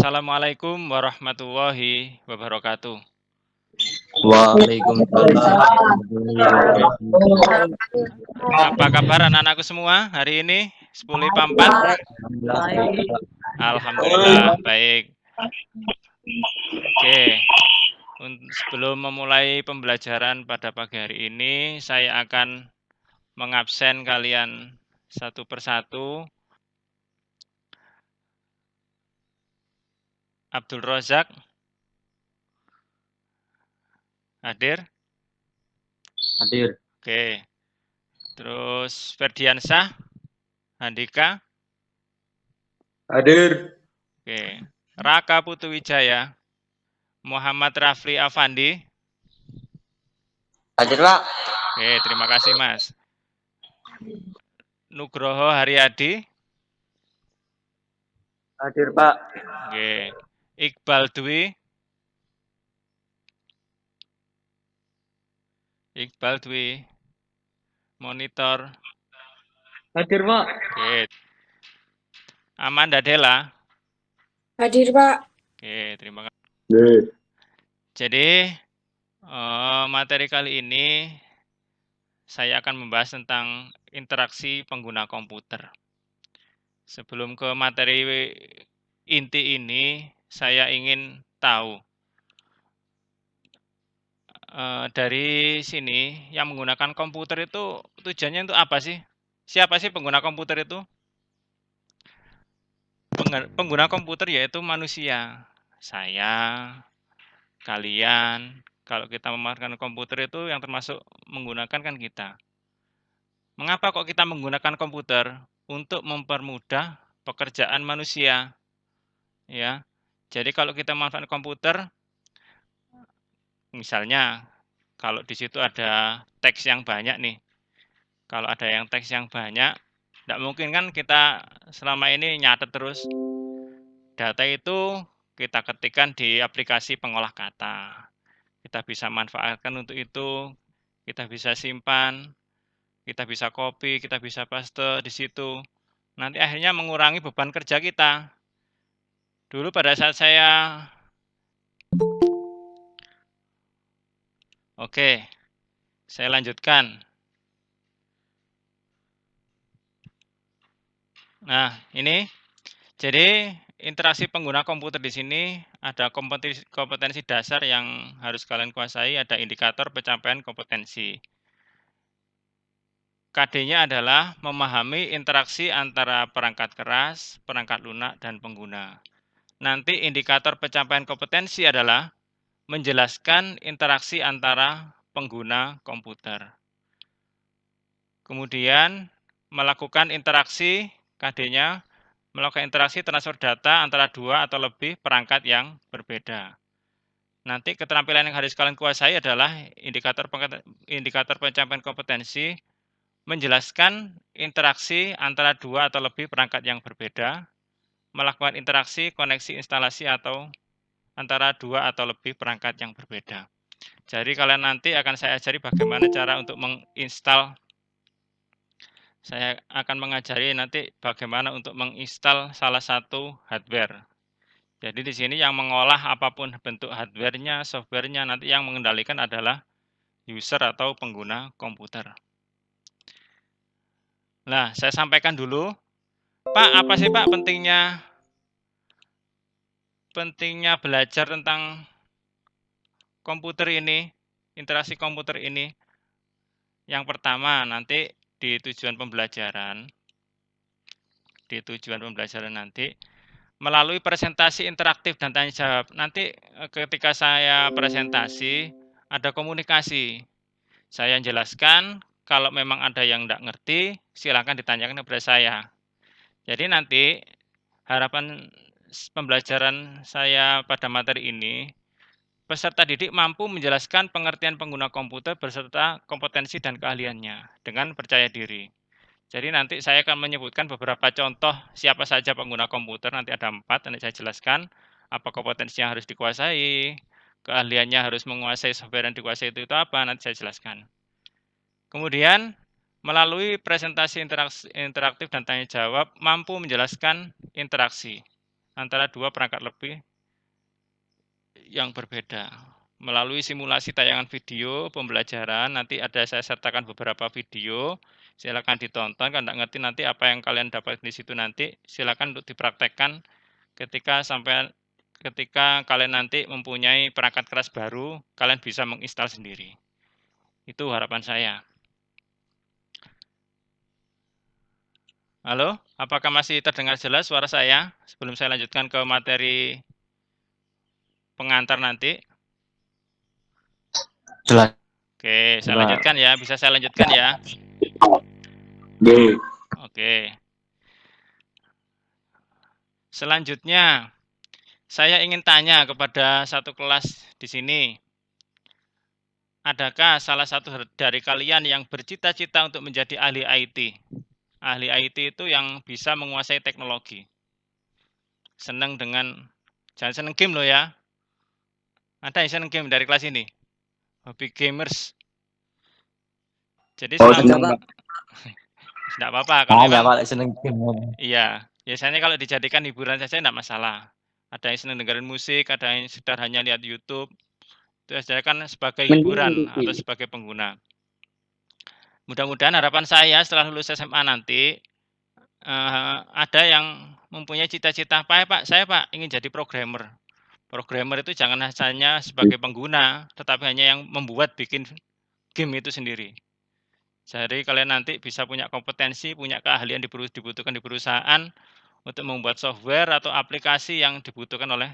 Assalamualaikum warahmatullahi wabarakatuh. Waalaikumsalam warahmatullahi wabarakatuh. Apa kabar anak-anakku semua hari ini? 10.54? Alhamdulillah baik, Pak. Alhamdulillah baik. Oke, sebelum memulai pembelajaran pada pagi hari ini, saya akan mengabsen kalian satu persatu. Abdul Rozak hadir? Hadir. Oke. Terus Ferdiansyah, Handika? Hadir. Oke. Raka Putu Wijaya, Muhammad Rafli Afandi. Hadir, Pak. Oke, terima kasih Mas. Nugroho Haryadi. Hadir, Pak. Oke. Iqbal Dwi. Iqbal Dwi. Monitor. Hadir, Pak. Oke. Amanda Della. Hadir, Pak. Oke, terima kasih. Hadir. Jadi, materi kali ini saya akan membahas tentang interaksi pengguna komputer. Sebelum ke materi inti ini, saya ingin tahu dari sini yang menggunakan komputer itu tujuannya untuk apa sih? Siapa sih pengguna komputer itu? Pengguna komputer yaitu manusia. Saya, kalian, kalau kita memakai komputer itu yang termasuk menggunakan kan kita. Mengapa kok kita menggunakan komputer? Untuk mempermudah pekerjaan manusia. Ya. Jadi kalau kita memanfaatkan komputer, misalnya kalau di situ ada teks yang banyak nih. Kalau ada yang teks yang banyak, tidak mungkin kan kita selama ini nyatet terus. Data itu kita ketikkan di aplikasi pengolah kata. Kita bisa manfaatkan untuk itu, kita bisa simpan, kita bisa copy, kita bisa paste di situ. Nanti akhirnya mengurangi beban kerja kita. Dulu pada saat saya Oke, saya lanjutkan. Nah, ini jadi interaksi pengguna komputer di sini ada kompetensi dasar yang harus kalian kuasai, ada indikator pencapaian kompetensi. KD-nya adalah memahami interaksi antara perangkat keras, perangkat lunak, dan pengguna. Nanti indikator pencapaian kompetensi adalah menjelaskan interaksi antara pengguna komputer. Kemudian melakukan interaksi, KD-nya melakukan interaksi transfer data antara dua atau lebih perangkat yang berbeda. Nanti keterampilan yang harus kalian kuasai adalah indikator pencapaian kompetensi, menjelaskan interaksi antara dua atau lebih perangkat yang berbeda, melakukan interaksi, koneksi, instalasi atau antara dua atau lebih perangkat yang berbeda. Jadi kalian nanti akan saya ajari bagaimana cara untuk menginstal. Saya akan mengajari nanti bagaimana untuk menginstal salah satu hardware. Jadi di sini yang mengolah apapun bentuk hardware-nya, software-nya, nanti yang mengendalikan adalah user atau pengguna komputer. Nah, saya sampaikan dulu. Pak, apa sih Pak pentingnya belajar tentang komputer ini, interaksi komputer ini? Yang pertama, nanti di tujuan pembelajaran nanti melalui presentasi interaktif dan tanya jawab. Nanti ketika saya presentasi ada komunikasi. Saya jelaskan, kalau memang ada yang tidak ngerti, silakan ditanyakan kepada saya. Jadi nanti harapan pembelajaran saya pada materi ini, peserta didik mampu menjelaskan pengertian pengguna komputer beserta kompetensi dan keahliannya dengan percaya diri. Jadi nanti saya akan menyebutkan beberapa contoh siapa saja pengguna komputer, nanti ada 4, nanti saya jelaskan apa kompetensi yang harus dikuasai, keahliannya harus menguasai software yang dikuasai itu apa, nanti saya jelaskan. Kemudian melalui presentasi interaktif dan tanya jawab mampu menjelaskan interaksi antara dua perangkat lebih yang berbeda. Melalui simulasi tayangan video pembelajaran, nanti ada saya sertakan beberapa video, silakan ditonton. Kalau nggak ngerti nanti apa yang kalian dapat di situ nanti, silakan untuk dipraktekkan ketika kalian nanti mempunyai perangkat keras baru, kalian bisa menginstal sendiri. Itu harapan saya. Halo, apakah masih terdengar jelas suara saya sebelum saya lanjutkan ke materi pengantar nanti? Jelas. Oke, saya Jelas. lanjutkan ya. Bisa saya lanjutkan ya? Oke. Oke. Selanjutnya, saya ingin tanya kepada satu kelas di sini. Adakah salah satu dari kalian yang bercita-cita untuk menjadi ahli IT? Ahli IT itu yang bisa menguasai teknologi. Senang dengan, jangan senang game loh ya. Ada yang senang game dari kelas ini? Hobi gamers. Jadi selama tidak apa-apa kalau memang Pak seneng game. iya, biasanya kalau dijadikan hiburan saja tidak masalah. Ada yang senang dengerin musik, ada yang sekedar hanya lihat YouTube. Itu saja kan sebagai hiburan atau sebagai pengguna. Mudah-mudahan harapan saya setelah lulus SMA nanti ada yang mempunyai cita-cita, Pak, saya Pak ingin jadi programmer. Programmer itu jangan hanya sebagai pengguna, tetapi hanya yang bikin game itu sendiri. Jadi kalian nanti bisa punya kompetensi, punya keahlian dibutuhkan di perusahaan untuk membuat software atau aplikasi yang dibutuhkan oleh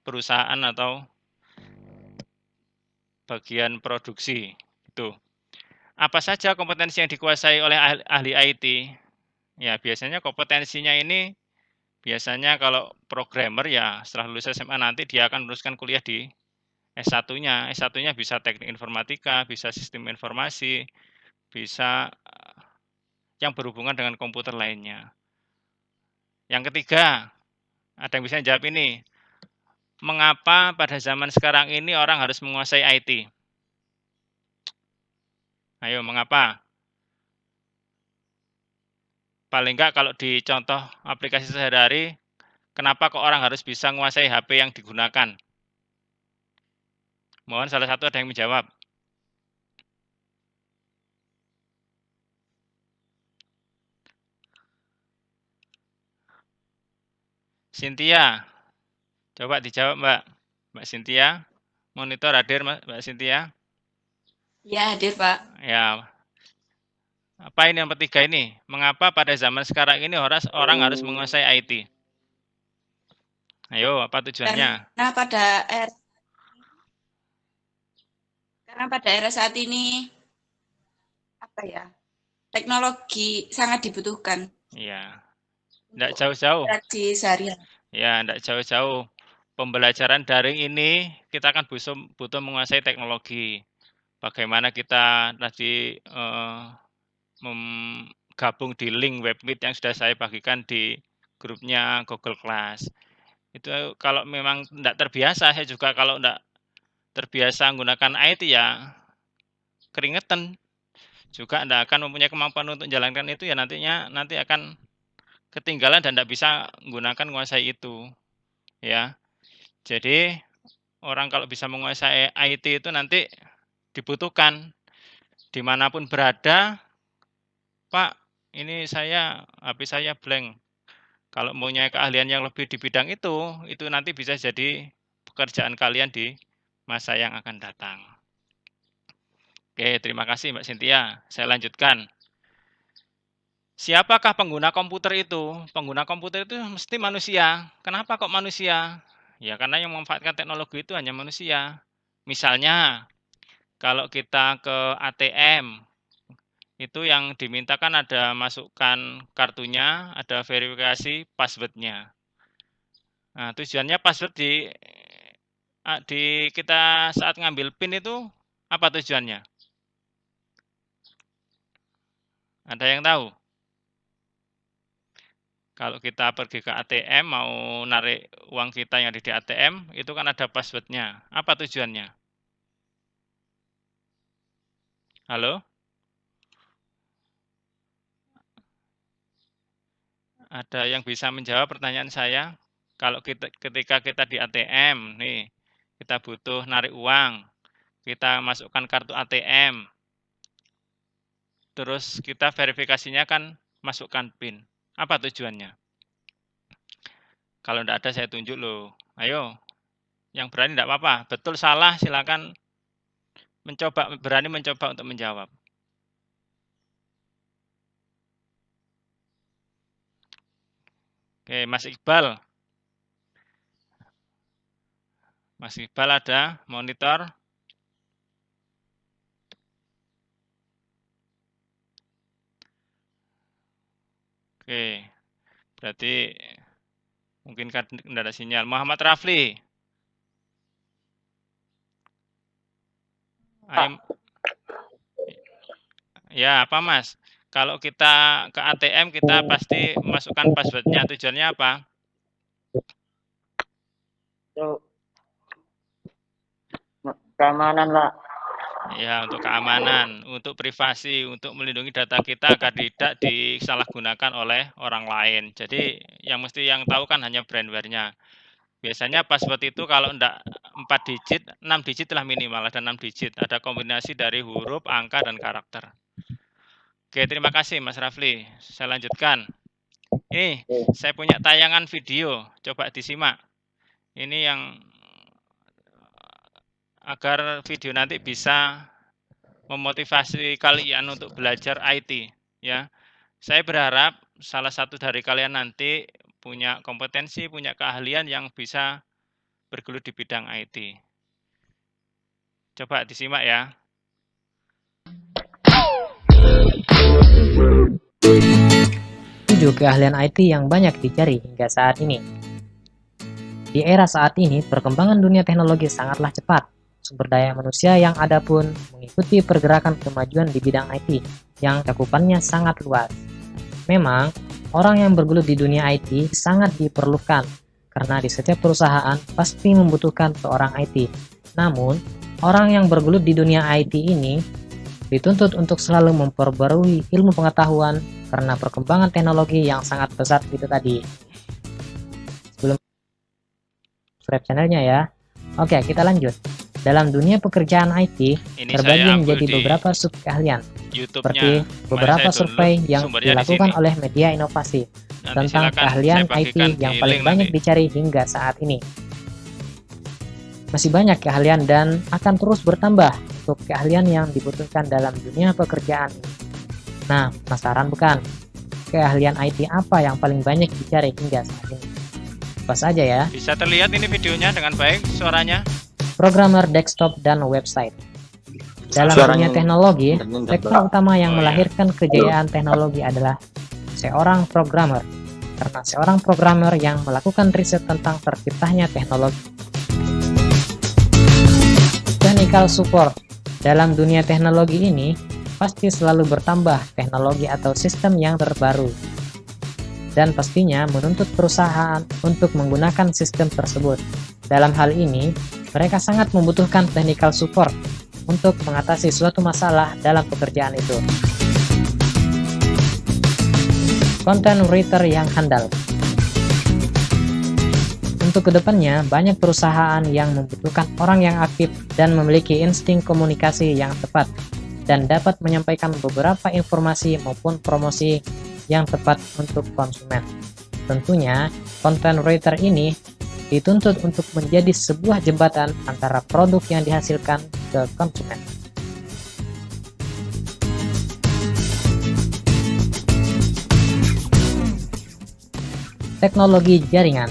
perusahaan atau bagian produksi. Itu. Apa saja kompetensi yang dikuasai oleh ahli IT? Ya, biasanya kompetensinya ini biasanya kalau programmer ya setelah lulus SMA nanti dia akan meneruskan kuliah di S1-nya. S1-nya bisa teknik informatika, bisa sistem informasi, bisa yang berhubungan dengan komputer lainnya. Yang ketiga, ada yang bisa jawab ini. Mengapa pada zaman sekarang ini orang harus menguasai IT? Ayo, mengapa? Paling enggak kalau di contoh aplikasi sehari-hari, kenapa kok orang harus bisa menguasai HP yang digunakan? Mohon salah satu ada yang menjawab. Cynthia, coba dijawab Mbak. Mbak Cynthia, monitor hadir Mbak Cynthia? Ya, hadir Pak. Ya. Apa ini yang ketiga ini? Mengapa pada zaman sekarang ini orang harus menguasai IT? Ayo, apa tujuannya? Karena pada era saat ini teknologi sangat dibutuhkan. Iya. Tidak jauh-jauh. Ya, tidak jauh-jauh. Pembelajaran daring ini kita akan butuh menguasai teknologi. Bagaimana kita tadi gabung di link webmeet yang sudah saya bagikan di grupnya Google Class. Itu kalau memang tidak terbiasa, saya juga kalau tidak terbiasa menggunakan IT ya keringetan. Juga tidak akan mempunyai kemampuan untuk menjalankan itu ya nanti akan ketinggalan dan tidak bisa menggunakan menguasai itu. Ya. Jadi orang kalau bisa menguasai IT itu nanti dibutuhkan dimanapun berada, Pak, ini HP saya blank. Kalau mempunyai keahlian yang lebih di bidang itu nanti bisa jadi pekerjaan kalian di masa yang akan datang. Oke, terima kasih Mbak Cynthia. Saya lanjutkan. Siapakah pengguna komputer itu? Pengguna komputer itu mesti manusia. Kenapa kok manusia? Ya karena yang memanfaatkan teknologi itu hanya manusia. Misalnya, kalau kita ke ATM, itu yang dimintakan ada masukkan kartunya, ada verifikasi password-nya. Nah, tujuannya password di kita saat ngambil PIN itu apa tujuannya? Ada yang tahu? Kalau kita pergi ke ATM mau narik uang kita yang ada di ATM, itu kan ada password-nya. Apa tujuannya? Halo? Ada yang bisa menjawab pertanyaan saya? Kalau ketika kita di ATM nih, kita butuh narik uang, kita masukkan kartu ATM, terus kita verifikasinya kan masukkan PIN. Apa tujuannya? Kalau enggak ada saya tunjuk loh. Ayo, yang berani enggak apa-apa. Betul salah silakan berani mencoba untuk menjawab. Oke, Mas Iqbal. Mas Iqbal ada monitor. Oke, berarti mungkin kan tidak ada sinyal. Muhammad Rafli. Ya, apa Mas? Kalau kita ke ATM, kita pasti masukkan passwordnya. Tujuannya apa? Keamanan, Pak. Ya, untuk keamanan, untuk privasi, untuk melindungi data kita agar tidak disalahgunakan oleh orang lain. Jadi yang tahu kan hanya brandware-nya. Biasanya password itu kalau enggak 4 digit, 6 digit lah minimal, ada 6 digit. Ada kombinasi dari huruf, angka, dan karakter. Oke, terima kasih Mas Rafli. Saya lanjutkan. Ini saya punya tayangan video, coba disimak. Ini yang agar video nanti bisa memotivasi kalian untuk belajar IT ya. Saya berharap salah satu dari kalian nanti punya kompetensi, punya keahlian yang bisa bergelut di bidang IT. Coba disimak ya. Tujuh keahlian IT yang banyak dicari hingga saat ini. Di era saat ini, perkembangan dunia teknologi sangatlah cepat. Sumber daya manusia yang ada pun mengikuti pergerakan kemajuan di bidang IT yang cakupannya sangat luas. Memang, orang yang bergelut di dunia IT sangat diperlukan karena di setiap perusahaan pasti membutuhkan seorang IT. Namun, orang yang bergelut di dunia IT ini dituntut untuk selalu memperbarui ilmu pengetahuan karena perkembangan teknologi yang sangat pesat itu tadi. Sebelum subscribe channelnya ya. Oke, kita lanjut. Dalam dunia pekerjaan IT, terbagi menjadi beberapa sub keahlian, seperti beberapa survei yang dilakukan oleh media inovasi tentang keahlian IT yang paling banyak dicari hingga saat ini. Masih banyak keahlian dan akan terus bertambah untuk keahlian yang dibutuhkan dalam dunia pekerjaan ini. Nah, penasaran bukan? Keahlian IT apa yang paling banyak dicari hingga saat ini? Apa saja ya? Bisa terlihat ini videonya dengan baik suaranya? Programmer desktop dan website. Dalam dunia teknologi, sektor utama yang melahirkan kejayaan teknologi adalah seorang programmer, karena seorang programmer yang melakukan riset tentang terciptanya teknologi. Technical support. Dalam dunia teknologi ini, pasti selalu bertambah teknologi atau sistem yang terbaru, dan pastinya menuntut perusahaan untuk menggunakan sistem tersebut. Dalam hal ini, mereka sangat membutuhkan technical support untuk mengatasi suatu masalah dalam pekerjaan itu. Content writer yang handal. Untuk kedepannya, banyak perusahaan yang membutuhkan orang yang aktif dan memiliki insting komunikasi yang tepat dan dapat menyampaikan beberapa informasi maupun promosi yang tepat untuk konsumen. Tentunya, content writer ini dituntut untuk menjadi sebuah jembatan antara produk yang dihasilkan ke konsumen. Teknologi jaringan.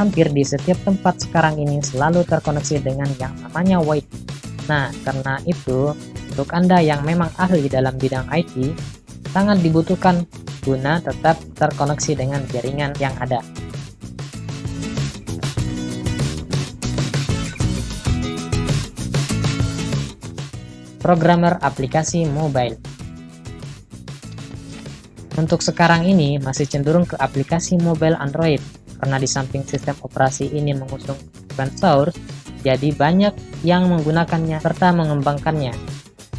Hampir di setiap tempat sekarang ini selalu terkoneksi dengan yang namanya Wi-Fi. Nah, karena itu, untuk Anda yang memang ahli dalam bidang IT, sangat dibutuhkan guna tetap terkoneksi dengan jaringan yang ada. Programmer aplikasi mobile. Untuk sekarang ini masih cenderung ke aplikasi mobile Android, karena di samping sistem operasi ini mengusung open source, jadi banyak yang menggunakannya serta mengembangkannya.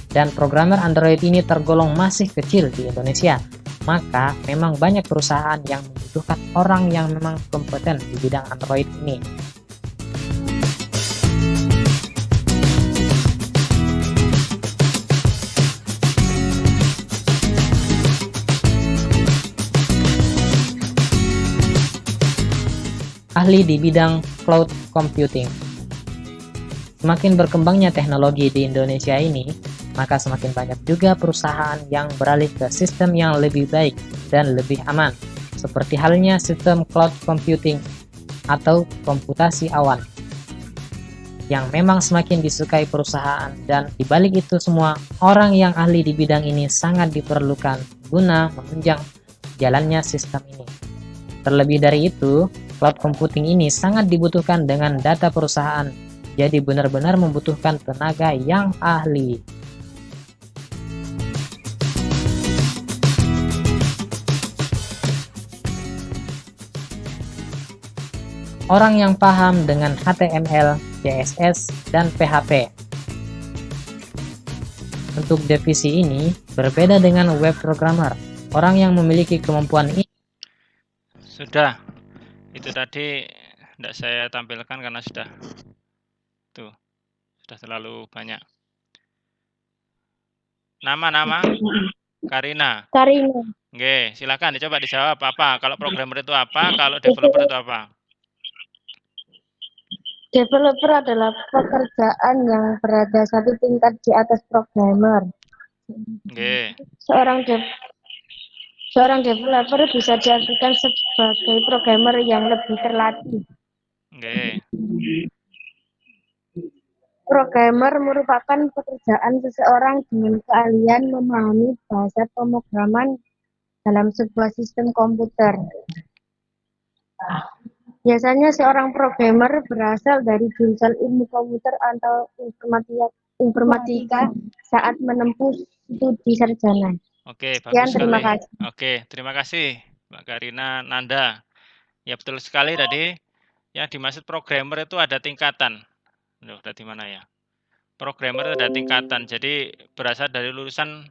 Dan programmer Android ini tergolong masih kecil di Indonesia, maka memang banyak perusahaan yang dibutuhkan orang yang memang kompeten di bidang Android ini. Ahli di bidang cloud computing. Semakin berkembangnya teknologi di Indonesia ini, maka semakin banyak juga perusahaan yang beralih ke sistem yang lebih baik dan lebih aman, seperti halnya sistem cloud computing atau komputasi awan, yang memang semakin disukai perusahaan, dan dibalik itu semua, orang yang ahli di bidang ini sangat diperlukan guna menunjang jalannya sistem ini. Terlebih dari itu, cloud computing ini sangat dibutuhkan dengan data perusahaan, jadi benar-benar membutuhkan tenaga yang ahli. Orang yang paham dengan HTML, CSS, dan PHP. Untuk divisi ini berbeda dengan web programmer. Orang yang memiliki kemampuan ini Sudah, itu tadi tidak saya tampilkan karena sudah terlalu banyak. Nama Karina. Oke, silakan dicoba dijawab apa. Kalau programmer itu apa? Kalau developer itu apa? Developer adalah pekerjaan yang berada satu tingkat di atas programmer. Oke. Seorang developer bisa diartikan sebagai programmer yang lebih terlatih. Oke. Programmer merupakan pekerjaan seseorang dengan keahlian memahami bahasa pemrograman dalam sebuah sistem komputer. Biasanya seorang programmer berasal dari jurusan ilmu komputer atau informatika saat menempuh studi sarjana. Oke, Sekian, bagus terima sekali. kasih. Oke, terima kasih Mbak Karina Nanda. Ya betul sekali tadi. Yang dimaksud programmer itu ada tingkatan. Loh, di mana ya? Programmer itu ada tingkatan. Jadi berasal dari lulusan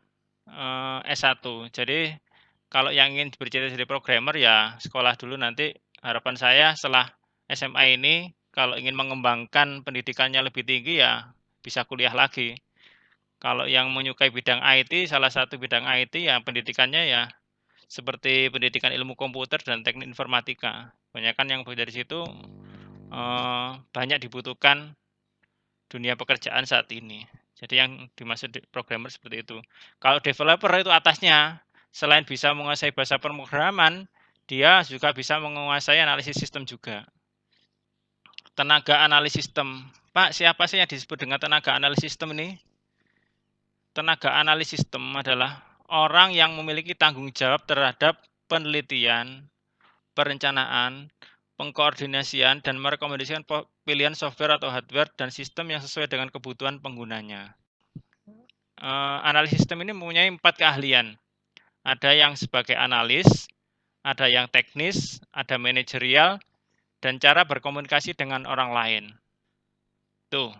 S1. Jadi kalau yang ingin bercita-cita jadi programmer ya sekolah dulu nanti. Harapan saya setelah SMA ini kalau ingin mengembangkan pendidikannya lebih tinggi ya bisa kuliah lagi. Kalau yang menyukai bidang IT, salah satu bidang IT ya pendidikannya ya seperti pendidikan ilmu komputer dan teknik informatika. Banyak kan yang dari situ banyak dibutuhkan dunia pekerjaan saat ini. Jadi yang dimaksud programmer seperti itu. Kalau developer itu atasnya, selain bisa menguasai bahasa pemrograman, dia juga bisa menguasai analisis sistem juga. Tenaga analis sistem. Pak, siapa sih yang disebut dengan tenaga analis sistem ini? Tenaga analis sistem adalah orang yang memiliki tanggung jawab terhadap penelitian, perencanaan, pengkoordinasian, dan merekomendasikan pilihan software atau hardware dan sistem yang sesuai dengan kebutuhan penggunanya. Analis sistem ini mempunyai 4 keahlian. Ada yang sebagai analis, ada yang teknis, ada manajerial, dan cara berkomunikasi dengan orang lain. Tuh.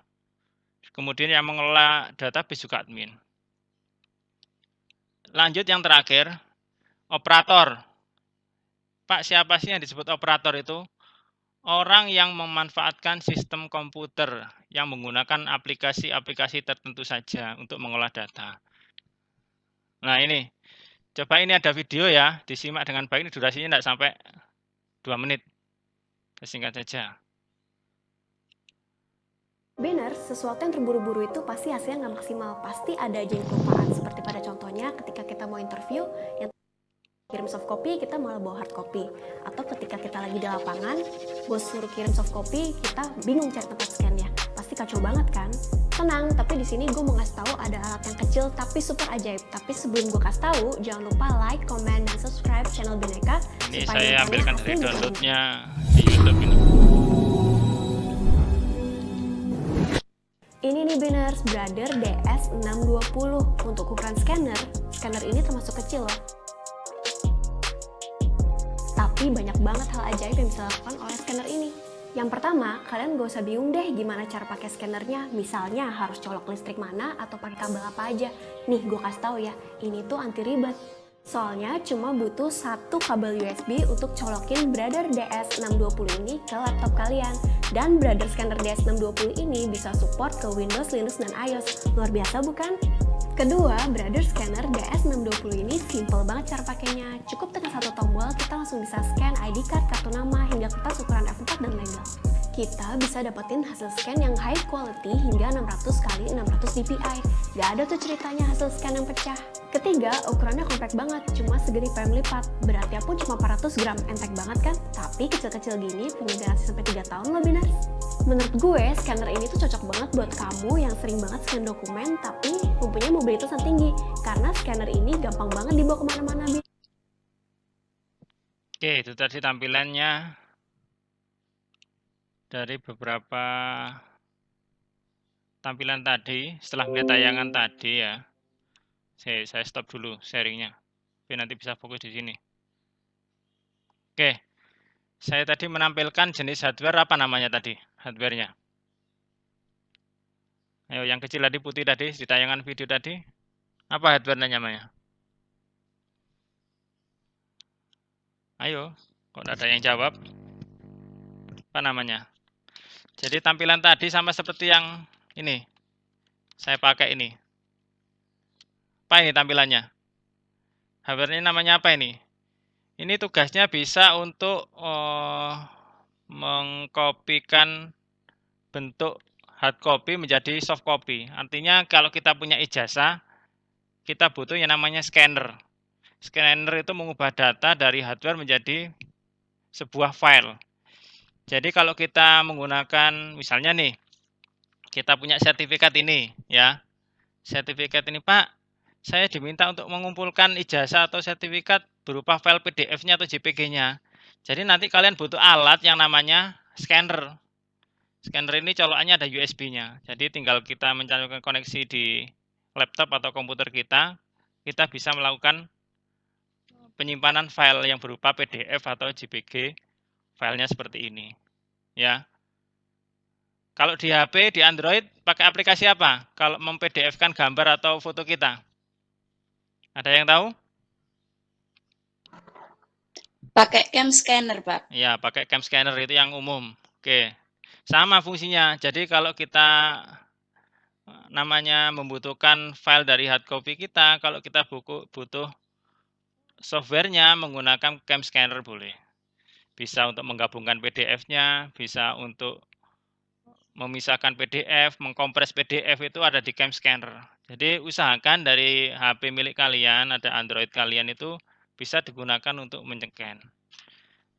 Kemudian yang mengelola database juga admin. Lanjut yang terakhir, operator. Pak, siapa sih yang disebut operator itu? Orang yang memanfaatkan sistem komputer yang menggunakan aplikasi-aplikasi tertentu saja untuk mengolah data. Nah ini, coba ini ada video ya, disimak dengan baik, ini durasinya tidak sampai 2 menit. Singkat saja. Benar, sesuatu yang terburu-buru itu pasti hasilnya nggak maksimal. Pasti ada aja yang kelupaan. Seperti pada contohnya ketika kita mau interview, yang kirim soft copy, kita malah bawa hard copy. Atau ketika kita lagi di lapangan, bos suruh kirim soft copy, kita bingung cari tempat scan-nya. Pasti kacau banget kan? Tenang, tapi di sini gue mau ngasih tahu ada alat yang kecil tapi super ajaib. Tapi sebelum gue kasih tahu, jangan lupa like, comment, dan subscribe channel Bineka. Ini saya ambilkan dari downloadnya di YouTube ini. Ini nih Biners, Brother DS620. Untuk ukuran scanner ini termasuk kecil loh. Tapi banyak banget hal ajaib yang bisa dilakukan oleh scanner ini. Yang pertama, kalian gak usah bingung deh gimana cara pakai scannernya. Misalnya harus colok listrik mana atau pakai kabel apa aja. Nih gue kasih tahu ya, ini tuh anti ribet. Soalnya cuma butuh satu kabel USB untuk colokin Brother DS620 ini ke laptop kalian. Dan Brother Scanner DS620 ini bisa support ke Windows, Linux, dan iOS. Luar biasa bukan? Kedua, Brother Scanner DS620 ini simple banget cara pakainya. Cukup tekan satu tombol, kita langsung bisa scan ID card, kartu nama, hingga kertas ukuran A4 dan legal. Kita bisa dapetin hasil scan yang high quality hingga 600x600 dpi. Gak ada tuh ceritanya hasil scan yang pecah. Ketiga, ukurannya compact banget, cuma segini PM lipat. Beratnya pun cuma 400 gram, enteng banget kan? Tapi kecil-kecil gini punya garansi sampai 3 tahun loh, Binar. Menurut gue, scanner ini tuh cocok banget buat kamu yang sering banget scan dokumen tapi mempunyai mobilitas yang tinggi. Karena scanner ini gampang banget dibawa kemana-mana, Bi. Oke, itu tadi tampilannya dari beberapa tampilan tadi. Setelah melihat tayangan tadi ya, saya stop dulu sharingnya. Oke, nanti bisa fokus di sini. Oke, saya tadi menampilkan jenis hardware apa namanya tadi? Hardware-nya. Ayo, yang kecil tadi putih tadi di tayangan video tadi. Apa hardware-nya namanya? Ayo, kok tidak ada yang jawab? Apa namanya? Jadi tampilan tadi sama seperti yang ini. Saya pakai ini. Apa ini tampilannya? Hardware-nya namanya apa ini? Ini tugasnya bisa untuk mengkopikan bentuk hard copy menjadi soft copy. Artinya kalau kita punya ijazah, kita butuh yang namanya scanner. Scanner itu mengubah data dari hardware menjadi sebuah file. Jadi kalau kita menggunakan, misalnya nih, kita punya sertifikat ini, ya. Sertifikat ini, Pak, saya diminta untuk mengumpulkan ijazah atau sertifikat berupa file PDF-nya atau JPG-nya. Jadi nanti kalian butuh alat yang namanya scanner. Scanner ini colokannya ada USB-nya. Jadi tinggal kita mencari koneksi di laptop atau komputer kita bisa melakukan penyimpanan file yang berupa PDF atau JPG, filenya seperti ini. Ya. Kalau di HP, di Android, pakai aplikasi apa? Kalau mem-PDF-kan gambar atau foto kita? Ada yang tahu? Pakai cam scanner, Pak. Ya, pakai cam scanner itu yang umum. Oke. Sama fungsinya. Jadi kalau kita namanya membutuhkan file dari hard copy kita, kalau kita butuh softwarenya menggunakan cam scanner boleh. Bisa untuk menggabungkan PDF-nya, bisa untuk memisahkan PDF, mengkompres PDF itu ada di cam scanner. Jadi usahakan dari HP milik kalian, ada Android kalian itu bisa digunakan untuk men-scan.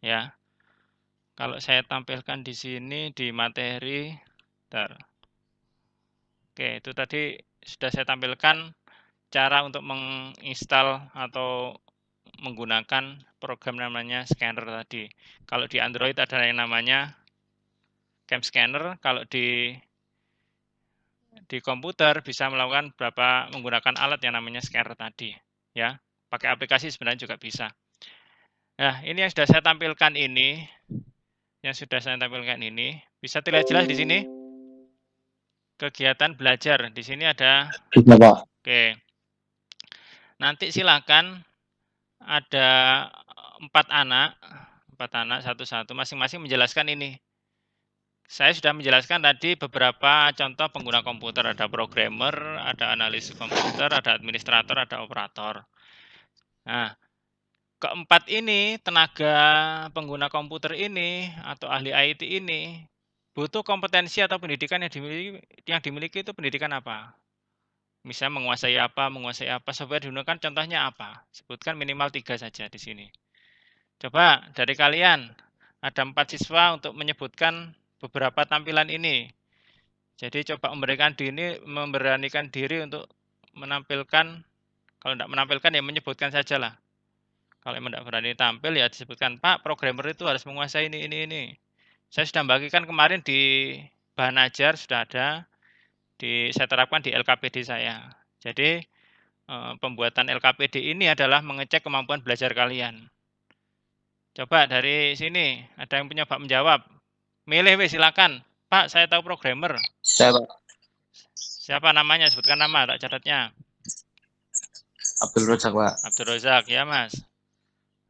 Ya. Kalau saya tampilkan di sini di materi, bentar. Oke, itu tadi sudah saya tampilkan cara untuk menginstal atau menggunakan program namanya scanner tadi. Kalau di Android ada yang namanya cam scanner, kalau di komputer bisa melakukan menggunakan alat yang namanya scanner tadi, ya. Pakai aplikasi sebenarnya juga bisa. Nah, ini yang sudah saya tampilkan ini. Bisa terlihat jelas di sini. Kegiatan belajar. Di sini ada. Oke. Nanti silakan ada 4 anak satu-satu masing-masing menjelaskan ini. Saya sudah menjelaskan tadi beberapa contoh pengguna komputer. Ada programmer, ada analis komputer, ada administrator, ada operator. Nah, keempat ini, tenaga pengguna komputer ini, atau ahli IT ini, butuh kompetensi atau pendidikan yang dimiliki itu pendidikan apa? Misalnya menguasai apa, software digunakan contohnya apa? Sebutkan minimal 3 saja di sini. Coba dari kalian, ada 4 siswa untuk menyebutkan beberapa tampilan ini. Jadi coba memberanikan diri untuk menampilkan, kalau tidak menampilkan ya menyebutkan sajalah. Kalau yang tidak berani tampil ya disebutkan, Pak, programmer itu harus menguasai ini. Saya sudah bagikan kemarin di bahan ajar, sudah ada, saya terapkan di LKPD saya. Jadi pembuatan LKPD ini adalah mengecek kemampuan belajar kalian. Coba dari sini, ada yang punya Pak menjawab. Milih, silakan. Pak, saya tahu programmer. Saya, Pak. Siapa namanya? Sebutkan nama, tak catatnya. Abdul Razak, Pak. Abdul Razak, ya Mas.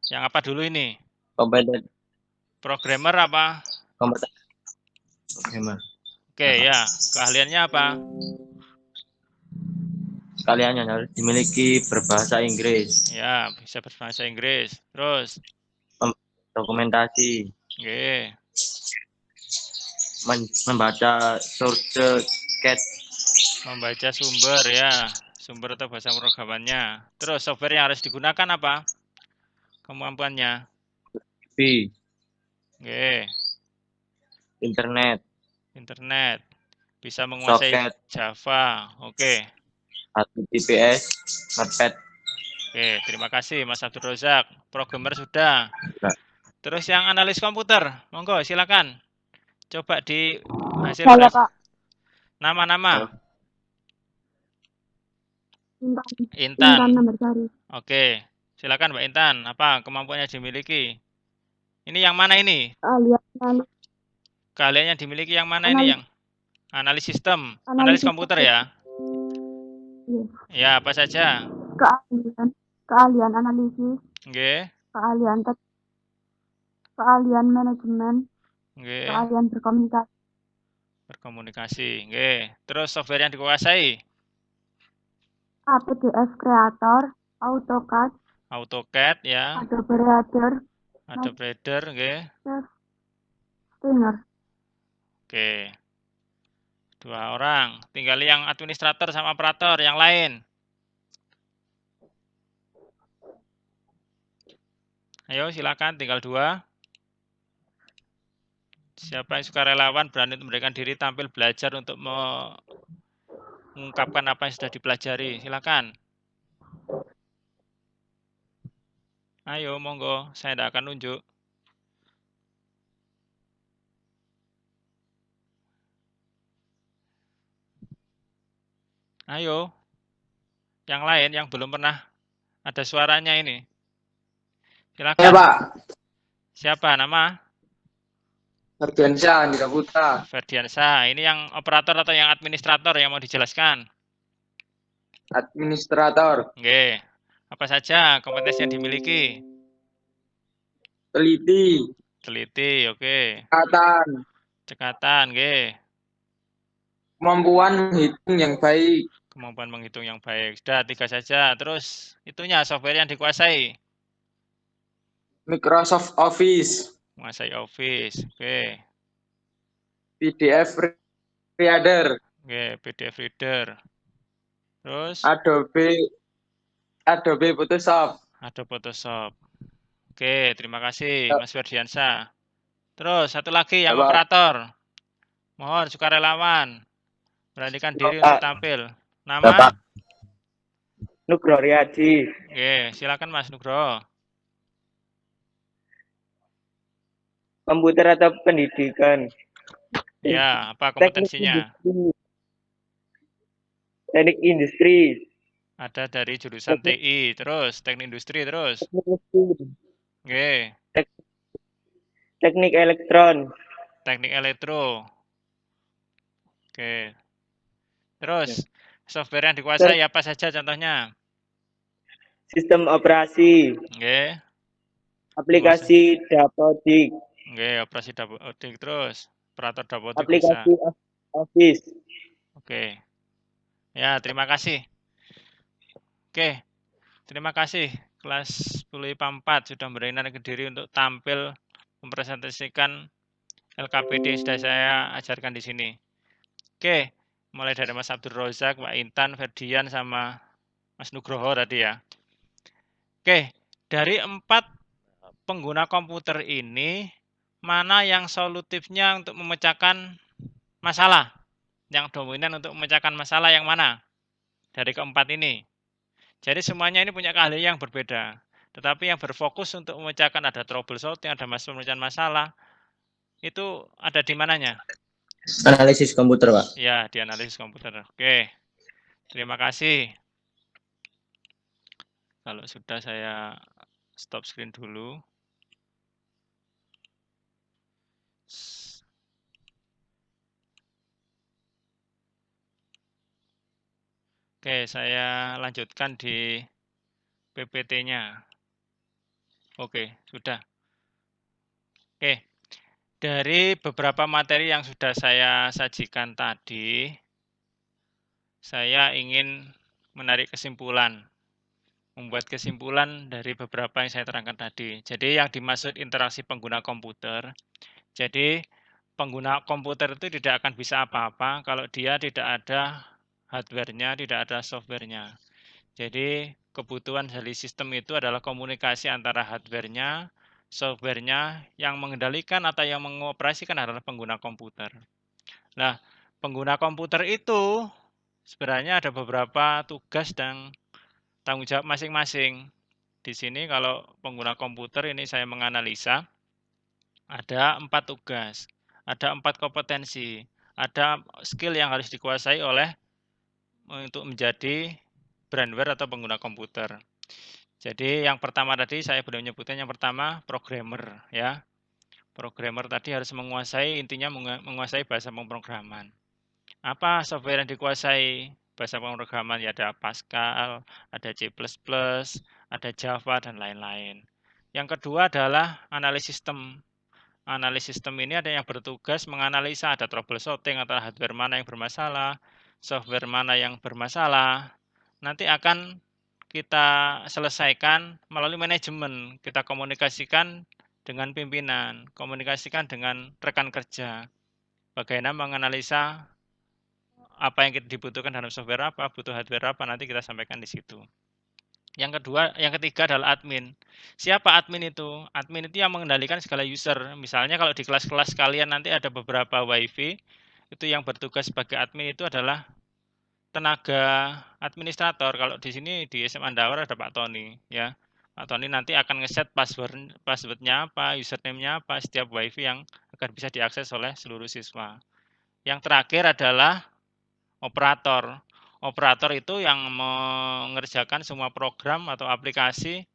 Yang apa dulu ini? Kompeten. Programmer apa? Kompeten. Gimana? Oke, ya. Keahliannya apa? Sekaliannya harus dimiliki berbahasa Inggris. Ya, bisa berbahasa Inggris. Terus, Dokumentasi. oke. Membaca source code. Membaca sumber ya. Sumber atau bahasa programannya. Terus, software yang harus digunakan apa? Kemampuannya. B. Oke. Internet. Internet. Bisa menguasai Soket. Java. Oke. HTTPS. Notepad. Oke, terima kasih Mas Abdul Razak. Programmer sudah. Sudah. Terus yang analis komputer, monggo silakan. Coba di hasil Saya, Pak. nama-nama. Intan Intan. nomor sari. Oke, silakan Mbak Intan. Apa kemampuannya dimiliki? Ini yang mana ini? Alias Keahlian yang dimiliki yang mana ini yang analis sistem, analis Analisis komputer ya? Iya. Ya, apa saja? keahlian analisis, Oke, keahlian manajemen, oke. keahlian berkomunikasi, Berkomunikasi. Oke. Terus software yang dikuasai? APDF Creator, AutoCAD, AutoCAD ya, Adobe Reader, Adobe Reader, oke. Stinger. Oke. 2 orang. Tinggal yang administrator sama operator yang lain. Ayo silakan, tinggal 2. Siapa yang sukarelawan berani memberikan diri tampil belajar untuk mengungkapkan apa yang sudah dipelajari. Silakan. Ayo, monggo. Saya tidak akan nunjuk. Ayo. Yang lain yang belum pernah ada suaranya ini. Silakan. Ya, Pak. Siapa nama? Ferdiansyah, Andika Putra. Ferdiansyah. Ini yang operator atau yang administrator yang mau dijelaskan? Administrator. Oke. Apa saja kompetensi yang dimiliki? Teliti. Teliti, oke. Cekatan. Cekatan, oke. Kemampuan menghitung yang baik. Kemampuan menghitung yang baik. Sudah 3 saja. Terus itunya software yang dikuasai. Microsoft Office. Menguasai Office, oke. PDF Reader. Oke, PDF Reader. Terus Adobe Photoshop. ada Photoshop. Oke, terima kasih Mas Ferdiansyah. Terus satu lagi yang Ya, Pak. operator. Mohon sukarelawan. Beranikan diri Pak. untuk tampil. Ya, Nama? Pak. Nugroho Riyadi. Oke, silakan Mas Nugroho. Komputer atau pendidikan? Ya, apa kompetensinya? Teknik industri. Ada dari jurusan TI, terus teknik industri, terus. Oke, Teknik elektron. teknik elektro. Oke. Terus software yang dikuasai apa saja contohnya? Sistem operasi. Oke. Aplikasi dapodik. Oke, operasi dapodik terus. Operator dapodik Aplikasi bisa. Office. Oke. Ya, terima kasih. Oke. Terima kasih kelas 10 IPA 4 sudah berkenan diri untuk tampil mempresentasikan LKPD yang sudah saya ajarkan di sini. Oke, mulai dari Mas Abdul Razak, Mbak Intan, Ferdian, sama Mas Nugroho tadi ya. Oke, dari 4 pengguna komputer ini, mana yang solutifnya untuk memecahkan masalah? Yang dominan untuk memecahkan masalah yang mana? Dari keempat ini. Jadi semuanya ini punya keahlian yang berbeda. Tetapi yang berfokus untuk memecahkan ada troubleshooting, ada pemecahan masalah, itu ada di mananya? Analisis komputer, Pak. Ya, di analisis komputer. Oke, terima kasih. Kalau sudah saya stop screen dulu. Oke, saya lanjutkan di PPT-nya. Oke, sudah. Oke, dari beberapa materi yang sudah saya sajikan tadi, saya ingin menarik kesimpulan, membuat kesimpulan dari beberapa yang saya terangkan tadi. Jadi yang dimaksud interaksi pengguna komputer, jadi pengguna komputer itu tidak akan bisa apa-apa kalau dia tidak ada hardware-nya, tidak ada software-nya. Jadi kebutuhan dari sistem itu adalah komunikasi antara hardware-nya, software-nya, yang mengendalikan atau yang mengoperasikan adalah pengguna komputer. Nah, pengguna komputer itu sebenarnya ada beberapa tugas dan tanggung jawab masing-masing. Di sini kalau pengguna komputer ini saya menganalisa, ada 4 tugas, ada 4 kompetensi, ada skill yang harus dikuasai oleh untuk menjadi brandware atau pengguna komputer. Jadi yang pertama tadi saya belum menyebutkan, yang pertama programmer ya. Programmer tadi harus menguasai, intinya menguasai bahasa pemrograman. Apa software yang dikuasai bahasa pemrograman? Ya ada Pascal, ada C++, ada Java dan lain-lain. Yang kedua adalah analis sistem. Analis sistem ini ada yang bertugas menganalisa, ada troubleshooting antara hardware mana yang bermasalah, software mana yang bermasalah. Nanti akan kita selesaikan melalui manajemen. Kita komunikasikan dengan pimpinan, komunikasikan dengan rekan kerja. Bagaimana menganalisa apa yang dibutuhkan dalam software apa, butuh hardware apa, nanti kita sampaikan di situ. Yang ketiga adalah admin. Siapa admin itu? Admin itu yang mengendalikan segala user. Misalnya kalau di kelas-kelas kalian nanti ada beberapa WiFi, itu yang bertugas sebagai admin itu adalah tenaga administrator. Kalau di sini di SMA Andawar ada Pak Tony ya. Pak Tony nanti akan ngeset passwordnya apa, username-nya apa, setiap WiFi yang agar bisa diakses oleh seluruh siswa. Yang terakhir adalah operator. Operator itu yang mengerjakan semua program atau aplikasi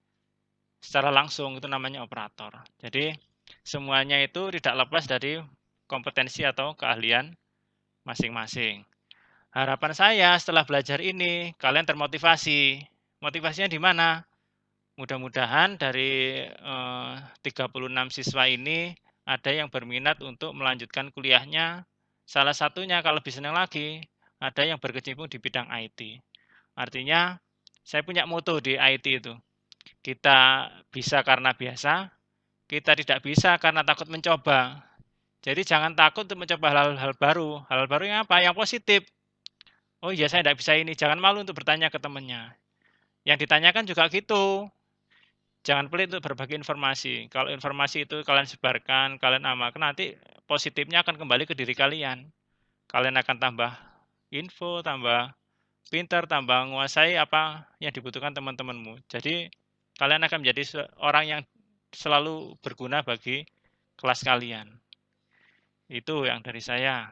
secara langsung, itu namanya operator. Jadi semuanya itu tidak lepas dari kompetensi atau keahlian masing-masing. Harapan saya setelah belajar ini, kalian termotivasi. Motivasinya di mana? Mudah-mudahan dari 36 siswa ini ada yang berminat untuk melanjutkan kuliahnya. Salah satunya kalau lebih senang lagi, ada yang berkecimpung di bidang IT. Artinya, saya punya moto di IT itu. Kita bisa karena biasa, kita tidak bisa karena takut mencoba. Jadi jangan takut untuk mencoba hal-hal baru. Hal-hal baru yang apa? Yang positif. Oh iya, saya tidak bisa ini. Jangan malu untuk bertanya ke temannya. Yang ditanyakan juga gitu. Jangan pelit untuk berbagi informasi. Kalau informasi itu kalian sebarkan, kalian amalkan, nanti positifnya akan kembali ke diri kalian. Kalian akan tambah info, tambah pintar, tambah menguasai apa yang dibutuhkan teman-temanmu. Jadi kalian akan menjadi orang yang selalu berguna bagi kelas kalian. Itu yang dari saya.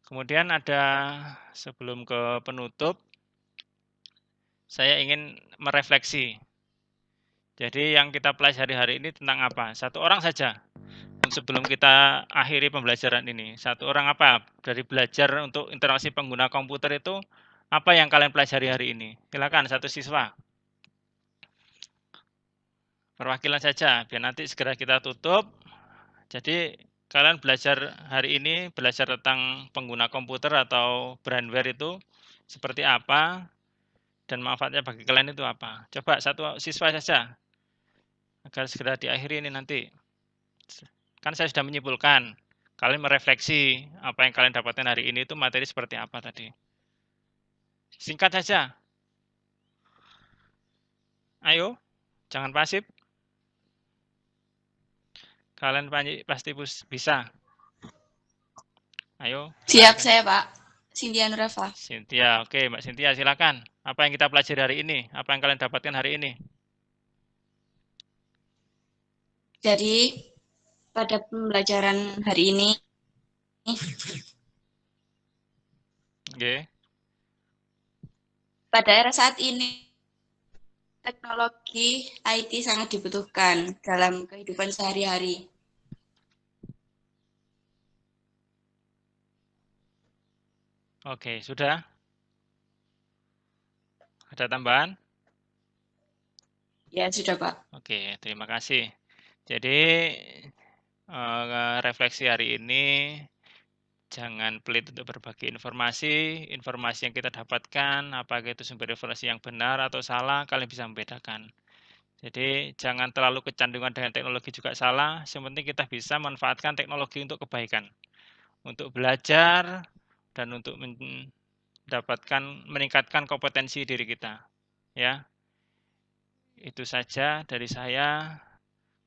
Kemudian ada, sebelum ke penutup, saya ingin merefleksi. Jadi yang kita pelajari hari ini tentang apa? Satu orang saja. Sebelum kita akhiri pembelajaran ini, satu orang apa? Dari belajar untuk interaksi pengguna komputer itu, apa yang kalian pelajari hari ini? Silakan satu siswa. Perwakilan saja, biar nanti segera kita tutup. Jadi kalian belajar hari ini, belajar tentang pengguna komputer atau brandware itu seperti apa, dan manfaatnya bagi kalian itu apa. Coba satu siswa saja, agar segera diakhiri ini nanti. Kan saya sudah menyimpulkan, kalian merefleksi apa yang kalian dapatkan hari ini itu materi seperti apa tadi. Singkat saja. Ayo, jangan pasif. Kalian pasti bisa. Ayo. Siap saya Pak. Cynthia Nureva. Cynthia, oke Mbak Cynthia silakan. Apa yang kita pelajari hari ini? Apa yang kalian dapatkan hari ini? Jadi pada pembelajaran hari ini Oke. pada era saat ini teknologi IT sangat dibutuhkan dalam kehidupan sehari-hari. Oke, sudah? Ada tambahan? Ya, sudah Pak. Oke, terima kasih. Jadi, refleksi hari ini, jangan pelit untuk berbagi informasi yang kita dapatkan, apakah itu sumber informasi yang benar atau salah, kalian bisa membedakan. Jadi, jangan terlalu kecanduan dengan teknologi juga salah, yang penting kita bisa manfaatkan teknologi untuk kebaikan, untuk belajar, dan untuk meningkatkan kompetensi diri kita. Ya, itu saja dari saya.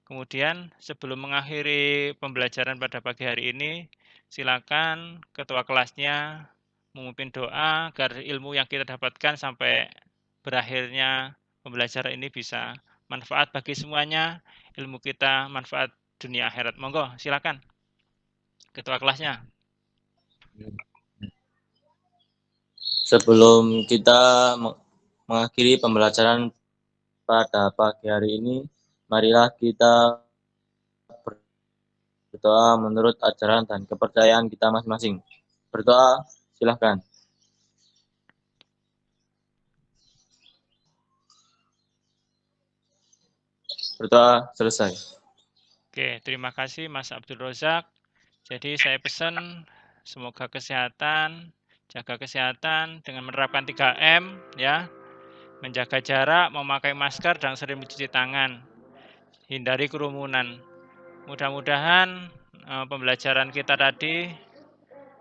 Kemudian sebelum mengakhiri pembelajaran pada pagi hari ini, silakan ketua kelasnya memimpin doa agar ilmu yang kita dapatkan sampai berakhirnya pembelajaran ini bisa manfaat bagi semuanya, ilmu kita manfaat dunia akhirat. Monggo, silakan ketua kelasnya. Sebelum kita mengakhiri pembelajaran pada pagi hari ini, marilah kita berdoa menurut ajaran dan kepercayaan kita masing-masing. Berdoa, silahkan. Berdoa selesai. Oke, terima kasih Mas Abdul Rozak. Jadi saya pesan semoga kesehatan, jaga kesehatan dengan menerapkan 3M ya. Menjaga jarak, memakai masker dan sering mencuci tangan. Hindari kerumunan. Mudah-mudahan pembelajaran kita tadi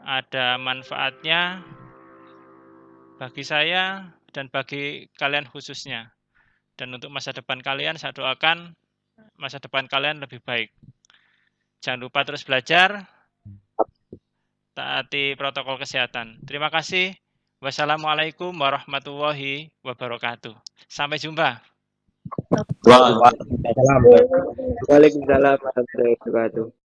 ada manfaatnya bagi saya dan bagi kalian khususnya. Dan untuk masa depan kalian, saya doakan masa depan kalian lebih baik. Jangan lupa terus belajar, taati protokol kesehatan. Terima kasih. Wassalamualaikum warahmatullahi wabarakatuh. Sampai jumpa. Waalaikumsalam. Waalaikumsalam warahmatullahi wabarakatuh.